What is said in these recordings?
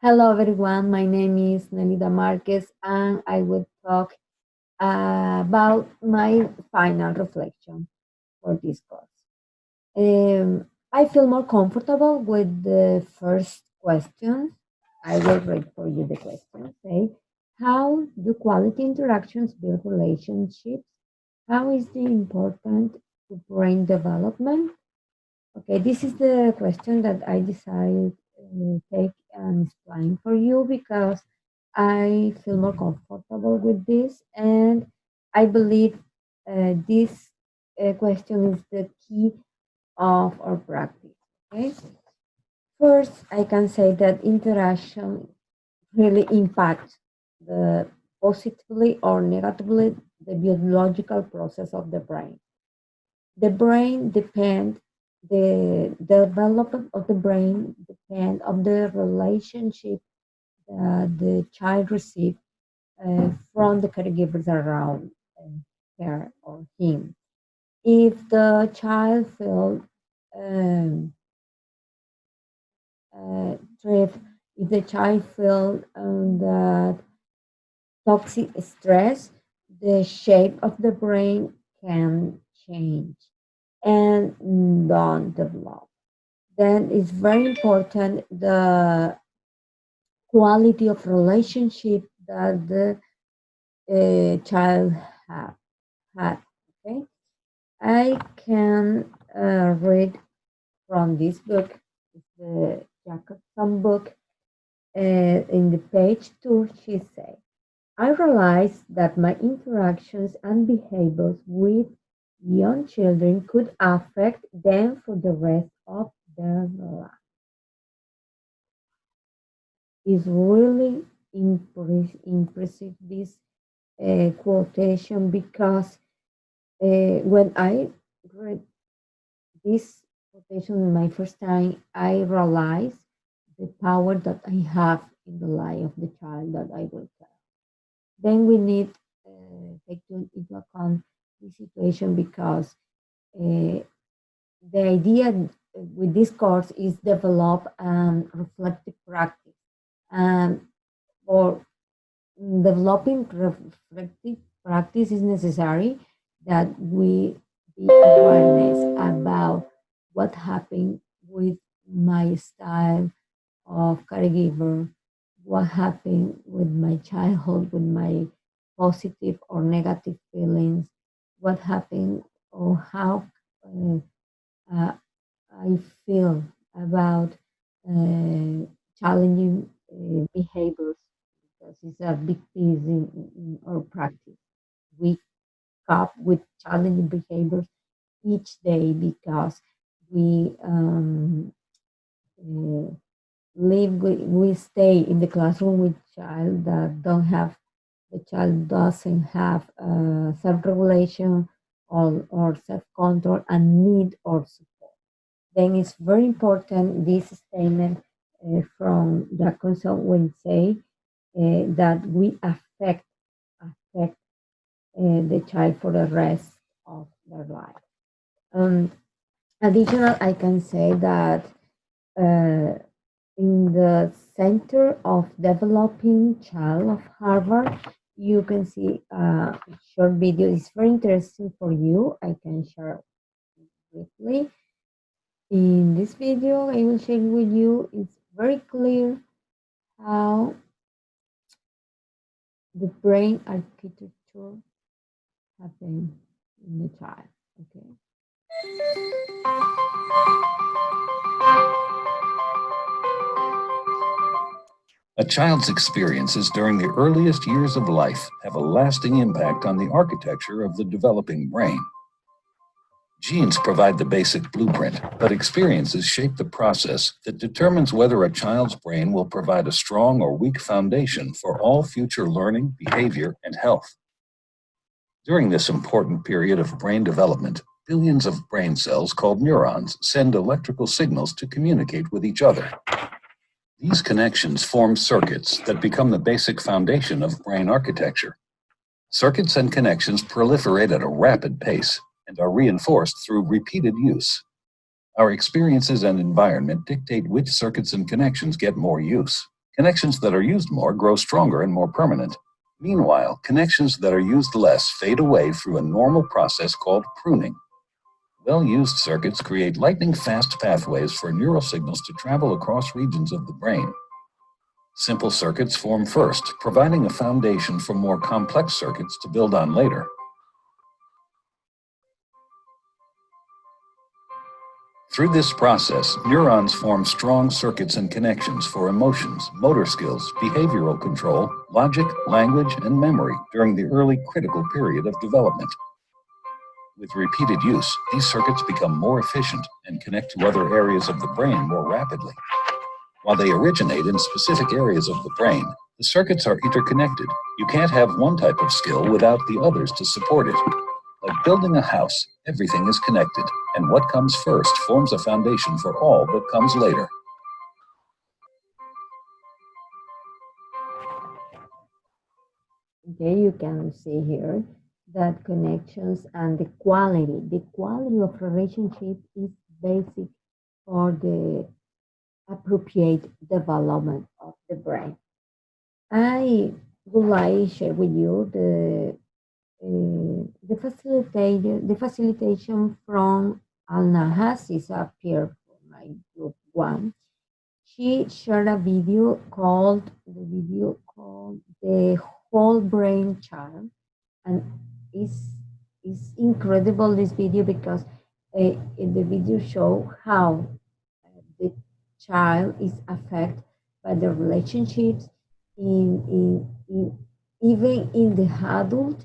Hello, everyone. My name is Nelida Marquez, and I will talk about my final reflection for this course. I feel more comfortable with the first question. I will read for you the question. Say, how do quality interactions build relationships? How is it important to brain development? Okay, this is the question that I decided take and explain for you because I feel more comfortable with this, and I believe this question is the key of our practice. Okay, first I can say that interaction really impacts the positively or negatively the biological process of the brain. The brain depend the development of the brain depend on the relationship that the child receives from the caregivers around her or him. If the child feels um, threat, if the child feels that toxic stress, the shape of the brain can change and don't develop. Then it's very important the quality of relationship that the child have had. Okay, I can read from this book, the Jacobson book. In the page 2, she said, I realized that my interactions and behaviors with young children could affect them for the rest of their life. Is really impressive this quotation because when I read this quotation my first time, I realized the power that I have in the life of the child that I will tell. Then we need take into account the situation because uh, the idea with this course is develop reflective practice. And for developing reflective practice is necessary that we be awareness about what happened with my style of caregiver, what happened with my childhood, with my positive or negative feelings, what happened or how uh, uh, I feel about uh, challenging behaviors because it's a big piece in our practice. We cope with challenging behaviors each day because we uh, we stay in the classroom with child that don't have the child doesn't have self-regulation or self-control and need or support. Then it's very important this statement from Jacobson when say that we affect the child for the rest of their life. Um, Additional, I can say that uh, in the Center of Developing Child of Harvard, you can see a short video. It's very interesting for you. I can share briefly. In this video, I will share with you. It's very clear how the brain architecture happens in the child. Okay. A child's experiences during the earliest years of life have a lasting impact on the architecture of the developing brain. Genes provide the basic blueprint, but experiences shape the process that determines whether a child's brain will provide a strong or weak foundation for all future learning, behavior, and health. During this important period of brain development, billions of brain cells called neurons send electrical signals to communicate with each other. These connections form circuits that become the basic foundation of brain architecture. Circuits and connections proliferate at a rapid pace and are reinforced through repeated use. Our experiences and environment dictate which circuits and connections get more use. Connections that are used more grow stronger and more permanent. Meanwhile, connections that are used less fade away through a normal process called pruning. Well-used circuits create lightning-fast pathways for neural signals to travel across regions of the brain. Simple circuits form first, providing a foundation for more complex circuits to build on later. Through this process, neurons form strong circuits and connections for emotions, motor skills, behavioral control, logic, language, and memory during the early critical period of development. With repeated use, these circuits become more efficient and connect to other areas of the brain more rapidly. While they originate in specific areas of the brain, the circuits are interconnected. You can't have one type of skill without the others to support it. Like building a house, everything is connected, and what comes first forms a foundation for all that comes later. Okay, you can see here that connections and the quality of relationship is basic for the appropriate development of the brain. I would like to share with you the facilitation from Al Nahas is a peer for my group one. She shared a video called the whole brain child, and it's incredible this video because in the video show how the child is affected by the relationships in even in the adult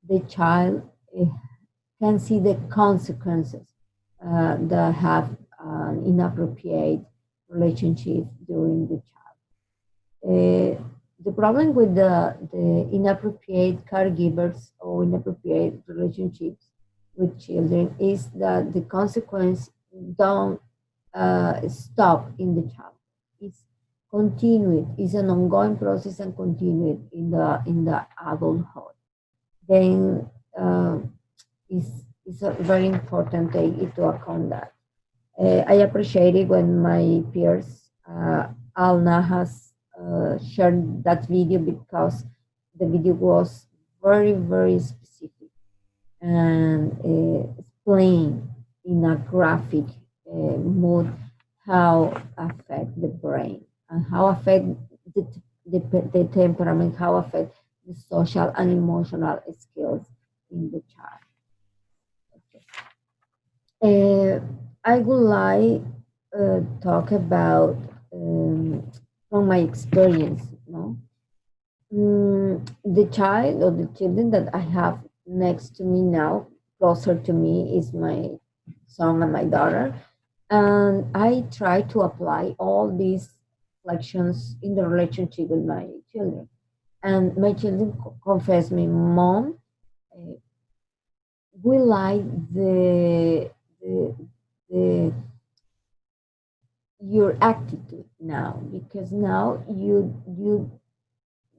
the child can see the consequences that have an inappropriate relationship during the child. The problem with the inappropriate caregivers or inappropriate relationships with children is that the consequence don't stop in the child. It's continued. It's an ongoing process and continued in the adulthood. Then is a very important take into account that. I appreciate it when my peers, Alna has shared that video because the video was very, very specific and explain in a graphic mood how affect the brain and how affect the, the temperament, how affect the social and emotional skills in the child. Uh, I would like talk about from my experience. No, the child or the children that I have next to me now, closer to me, is my son and my daughter, and I try to apply all these reflections in the relationship with my children. And my children confess me, Mom, uh, we like the, the your attitude now because now you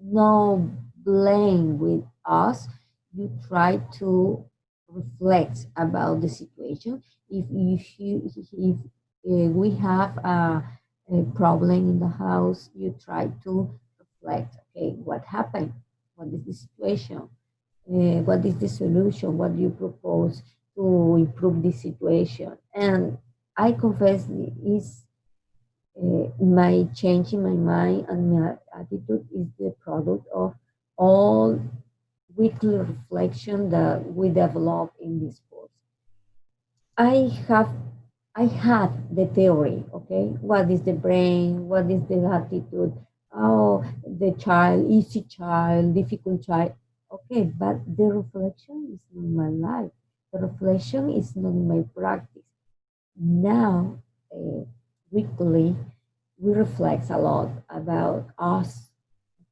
no blame with us. You try to reflect about the situation. If we have a problem in the house, you try to reflect. Okay, what happened? What is the situation? What is the solution? What do you propose to improve the situation? And I confess is my change in my mind and my attitude is the product of all weekly reflection that we develop in this course. I have I had the theory, okay? What is the brain? What is the attitude? Oh, the child, easy child, difficult child. Okay, but the reflection is not my life. The reflection is not my practice. Now, weekly, we reflect a lot about us,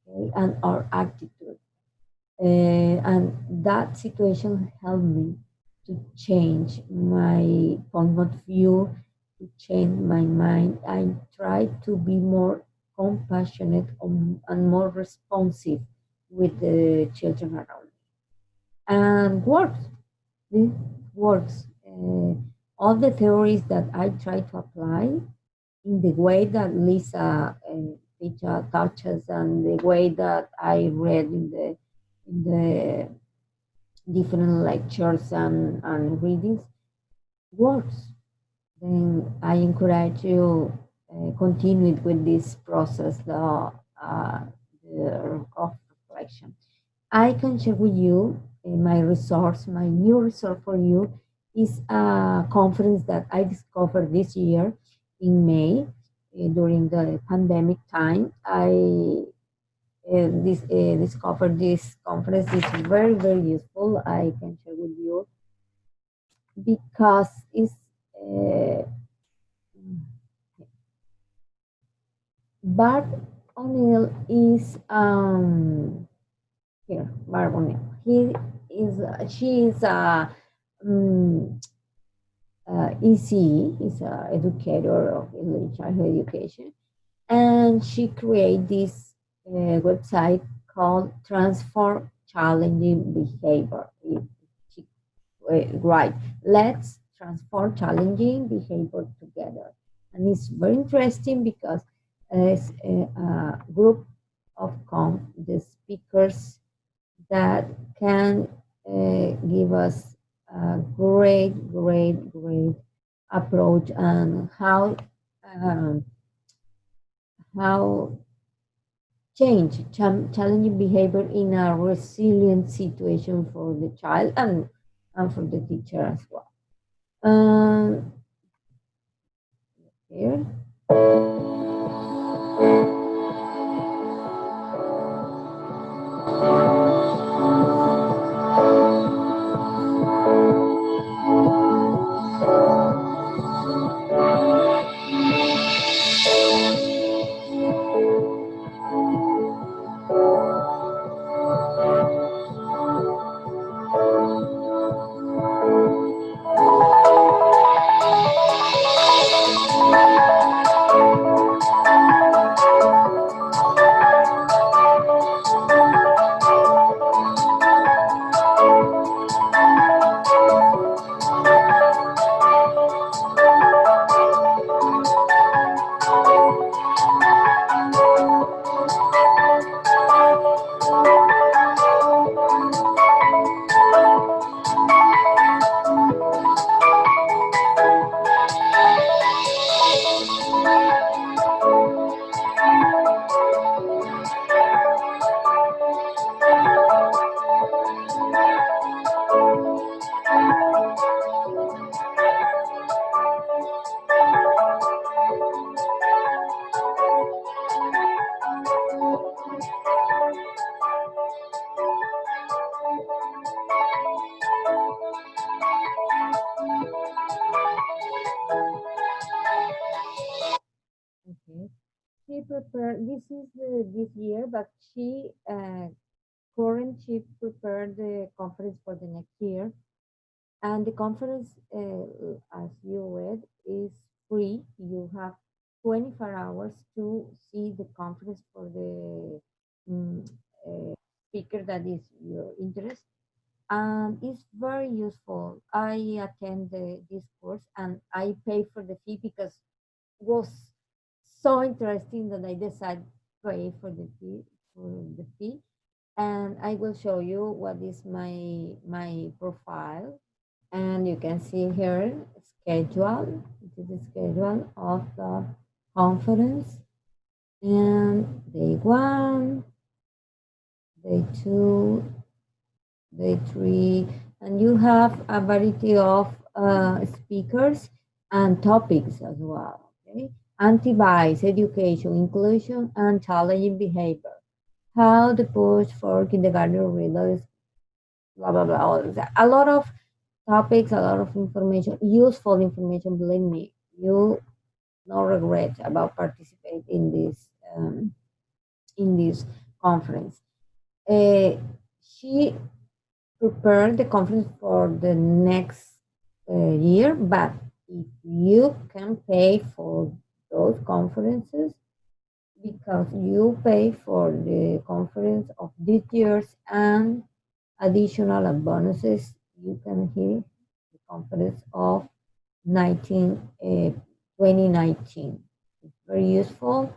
okay, and our attitude. And that situation helped me to change my point of view, to change my mind. I try to be more compassionate and more responsive with the children around me. And works, it works. All the theories that I try to apply in the way that Lisa touches and the way that I read in the different lectures and readings works. Then I encourage you continue with this process of reflection. I can share with you my new resource for you is a conference that I discovered this year in May during the pandemic time. I discovered this conference is very useful. I can share with you because it's Bart O'Neill is here. Bart O'Neill. She is a um, ECE, is a educator of early childhood education, and she created this website called Transform Challenging Behavior. She right. Let's transform challenging behavior together. And it's very interesting because it's a group of the speakers that can give us a great approach on um, how challenging behavior in a resilient situation for the child and for the teacher as well. Um, here. Okay. She prepared. This is this year, but she prepared the conference for the next year. And the conference, as you read, is free. You have 24 hours to see the conference for the um, speaker that is your interest. And it's very useful. I attend this course and I pay for the fee because it was so interesting that I decided to pay for the fee. And I will show you what is my profile, and you can see here schedule. This is the schedule of the conference, and day one, day two, day three, and you have a variety of speakers and topics as well. Okay, anti-bias, education, inclusion, and challenging behavior. How the push for kindergarten readers, blah blah blah. All of that. A lot of topics, a lot of information, useful information. Believe me, you no regret about participating in this conference. Uh, she prepared the conference for the next year, but if you can pay for those conferences because you pay for the conference of this year's and additional bonuses, you can hear the conference of 19, 2019. It's very useful.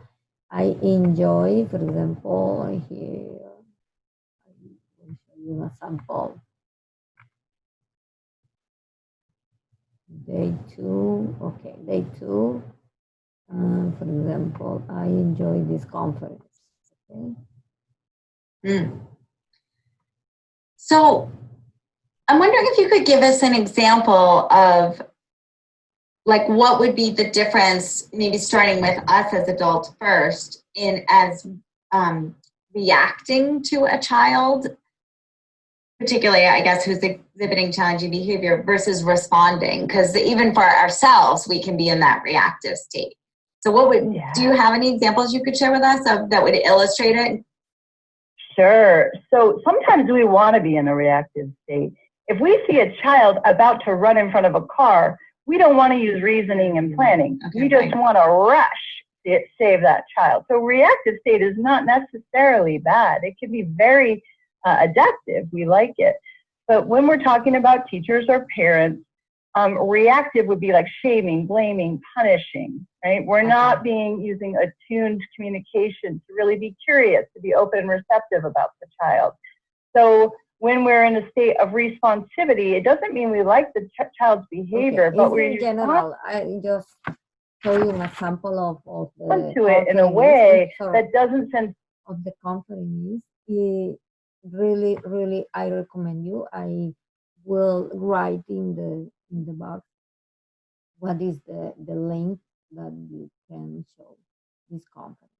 I enjoy, for example, here, I will show you a sample. Day two, okay, day two. For example, I enjoy this conference. Okay. So I'm wondering if you could give us an example of like what would be the difference, maybe starting with us as adults first, in as reacting to a child, particularly I guess who's exhibiting challenging behavior, versus responding, because even for ourselves we can be in that reactive state. So what would do you have any examples you could share with us of that would illustrate it? Sure. So sometimes we want to be in a reactive state. If we see a child about to run in front of a car, we don't want to use reasoning and planning. We just want to rush to save that child. So reactive state is not necessarily bad. It can be very adaptive. We like it. But when we're talking about teachers or parents, reactive would be like shaming, blaming, punishing, right? We're not using attuned communication to really be curious, to be open and receptive about the child. So when we're in a state of responsivity, it doesn't mean we like the child's behavior, but in general, I just show you an example of the to it in a way that doesn't send of the conference. Really, really, I recommend you. I will write in the box what is the link that you can show this conference.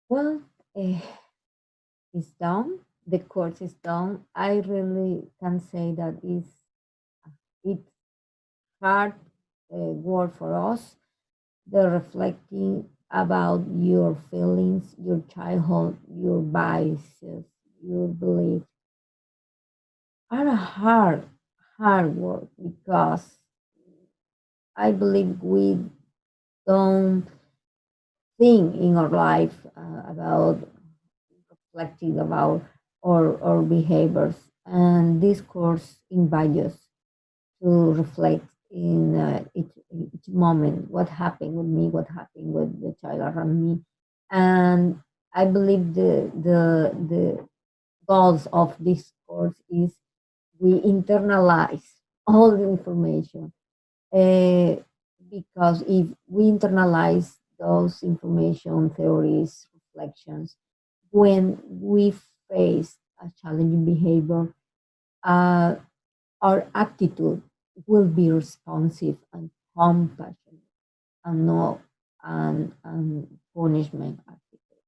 Well, it's done. The course is done. I really can say that it's hard work for us. The reflecting about your feelings, your childhood, your biases, your beliefs are a hard work because I believe we don't think in our life about reflecting about our behaviors. And this course invites us to reflect in each moment what happened with me, what happened with the child around me. And I believe the goals of this course is we internalize all the information. Because if we internalize those information, theories, reflections, when we face a challenging behavior, uh, our attitude will be responsive and compassionate and not and punishment attitude.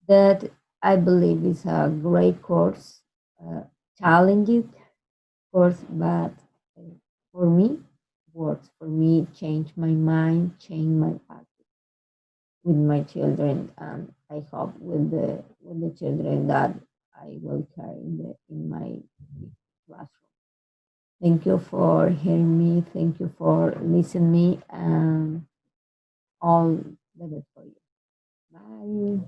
That I believe is a great course, challenging course, but for me works for me, change my mind, change my attitude with my children, and I hope with the children that I will carry in my classroom. Thank you for hearing me. Thank you for listening me, and all the best for you. Bye.